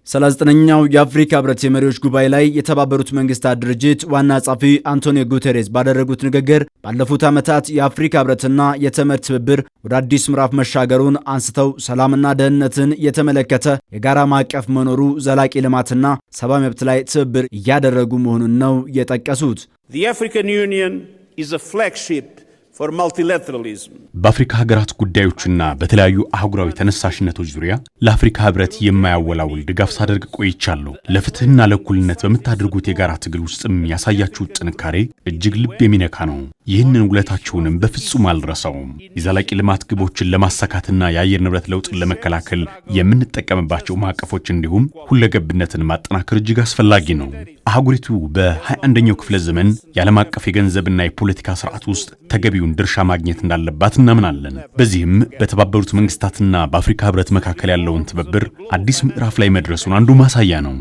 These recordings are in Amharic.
39ኛው የአፍሪካ ህብረት የመሪዎች ጉባኤ ላይ የተባበሩት መንግስታት ድርጅት ዋና ጸሐፊ አንቶኒዮ ጉተሬስ ባደረጉት ንግግር ባለፉት ዓመታት የአፍሪካ ህብረትና የተመድ ትብብር ወደ አዲስ ምዕራፍ መሻገሩን አንስተው ሰላምና ደህንነትን የተመለከተ የጋራ ማዕቀፍ መኖሩ ዘላቂ ልማትና ሰብአዊ መብት ላይ ትብብር እያደረጉ መሆኑን ነው የጠቀሱት። The African Union is a flagship for multilateralism. በአፍሪካ ሀገራት ጉዳዮችና በተለያዩ አህጉራዊ ተነሳሽነቶች ዙሪያ ለአፍሪካ ህብረት የማያወላውል ድጋፍ ሳደርግ ቆይቻለሁ። ለፍትህና ለእኩልነት በምታደርጉት የጋራ ትግል ውስጥም ያሳያችሁት ጥንካሬ እጅግ ልብ የሚነካ ነው። ይህንን ውለታችሁንም በፍጹም አልረሳውም። የዘላቂ ልማት ግቦችን ለማሳካትና የአየር ንብረት ለውጥን ለመከላከል የምንጠቀምባቸው ማዕቀፎች እንዲሁም ሁለገብነትን ማጠናከር እጅግ አስፈላጊ ነው። አህጉሪቱ በ21ኛው ክፍለ ዘመን የዓለም አቀፍ የገንዘብና የፖለቲካ ስርዓት ውስጥ ተገቢውን ድርሻ ማግኘት እንዳለባት እናምናለን። በዚህም በተባበሩት መንግስታትና በአፍሪካ ህብረት መካከል ያለውን ትብብር አዲስ ምዕራፍ ላይ መድረሱን አንዱ ማሳያ ነው።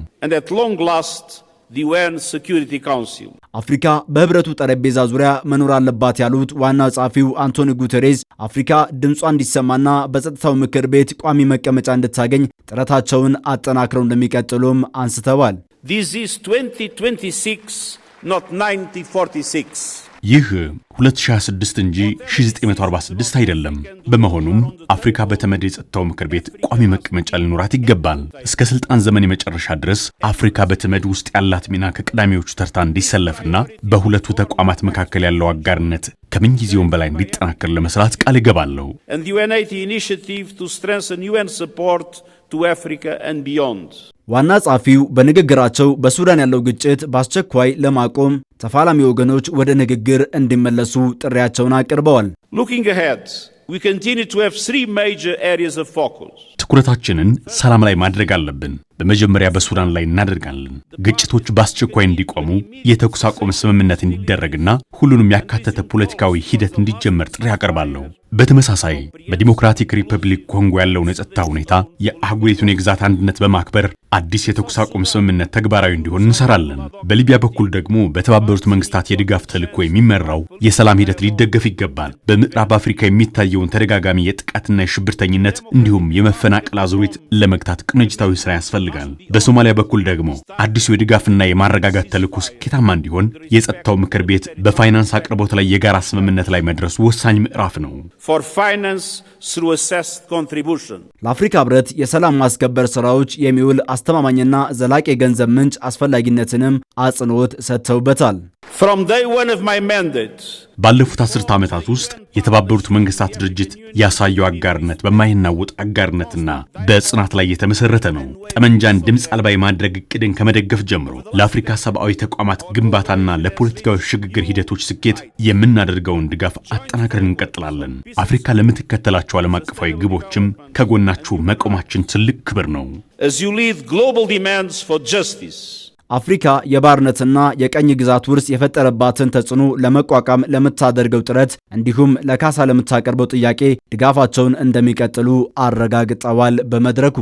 አፍሪካ በህብረቱ ጠረጴዛ ዙሪያ መኖር አለባት ያሉት ዋና ጸሐፊው አንቶኒዮ ጉተሬስ አፍሪካ ድምጿ እንዲሰማና በጸጥታው ምክር ቤት ቋሚ መቀመጫ እንድታገኝ ጥረታቸውን አጠናክረው እንደሚቀጥሉም አንስተዋል። This is 2026, not 1946. ይህ 2026 እንጂ 1946 አይደለም። በመሆኑም አፍሪካ በተመድ የጸጥታው ምክር ቤት ቋሚ መቀመጫ ሊኖራት ይገባል። እስከ ስልጣን ዘመን የመጨረሻ ድረስ አፍሪካ በተመድ ውስጥ ያላት ሚና ከቀዳሚዎቹ ተርታ እንዲሰለፍና በሁለቱ ተቋማት መካከል ያለው አጋርነት ከምንጊዜውም በላይ እንዲጠናከር ለመስራት ቃል እገባለሁ። And the UNIT initiative to strengthen UN support to Africa and beyond. ዋና ጸሐፊው በንግግራቸው በሱዳን ያለው ግጭት በአስቸኳይ ለማቆም ተፋላሚ ወገኖች ወደ ንግግር እንዲመለሱ ጥሪያቸውን አቅርበዋል። Looking ahead, we continue to have three major areas of focus. ትኩረታችንን ሰላም ላይ ማድረግ አለብን። በመጀመሪያ በሱዳን ላይ እናደርጋለን። ግጭቶች በአስቸኳይ እንዲቆሙ፣ የተኩስ አቁም ስምምነት እንዲደረግና ሁሉንም ያካተተ ፖለቲካዊ ሂደት እንዲጀመር ጥሪ አቀርባለሁ። በተመሳሳይ በዲሞክራቲክ ሪፐብሊክ ኮንጎ ያለውን የጸጥታ ሁኔታ የአህጉሪቱን የግዛት አንድነት በማክበር አዲስ የተኩስ አቁም ስምምነት ተግባራዊ እንዲሆን እንሰራለን። በሊቢያ በኩል ደግሞ በተባበሩት መንግስታት የድጋፍ ተልዕኮ የሚመራው የሰላም ሂደት ሊደገፍ ይገባል። በምዕራብ አፍሪካ የሚታየውን ተደጋጋሚ የጥቃትና የሽብርተኝነት እንዲሁም የመፈናቀል አዙሪት ለመግታት ቅንጅታዊ ስራ ያስፈልጋል። በሶማሊያ በኩል ደግሞ አዲሱ የድጋፍና የማረጋጋት ተልዕኮ ስኬታማ እንዲሆን የጸጥታው ምክር ቤት በፋይናንስ አቅርቦት ላይ የጋራ ስምምነት ላይ መድረሱ ወሳኝ ምዕራፍ ነው። For finance through assessed contribution. ለአፍሪካ ህብረት የሰላም ማስከበር ስራዎች የሚውል አስተማማኝና ዘላቂ የገንዘብ ምንጭ አስፈላጊነትንም አጽንኦት ሰጥተውበታል። From day one of my mandate, ባለፉት 10 ዓመታት ውስጥ የተባበሩት መንግስታት ድርጅት ያሳየው አጋርነት በማይናወጥ አጋርነትና በጽናት ላይ የተመሰረተ ነው። ጠመንጃን ድምፅ አልባ የማድረግ እቅድን ከመደገፍ ጀምሮ ለአፍሪካ ሰብአዊ ተቋማት ግንባታና ለፖለቲካዊ ሽግግር ሂደቶች ስኬት የምናደርገውን ድጋፍ አጠናክረን እንቀጥላለን። አፍሪካ ለምትከተላቸው ዓለም አቀፋዊ ግቦችም ከጎናችሁ መቆማችን ትልቅ ክብር ነው። as you lead global demands for justice. አፍሪካ የባርነትና የቀኝ ግዛት ውርስ የፈጠረባትን ተጽዕኖ ለመቋቋም ለምታደርገው ጥረት እንዲሁም ለካሳ ለምታቀርበው ጥያቄ ድጋፋቸውን እንደሚቀጥሉ አረጋግጠዋል በመድረኩ።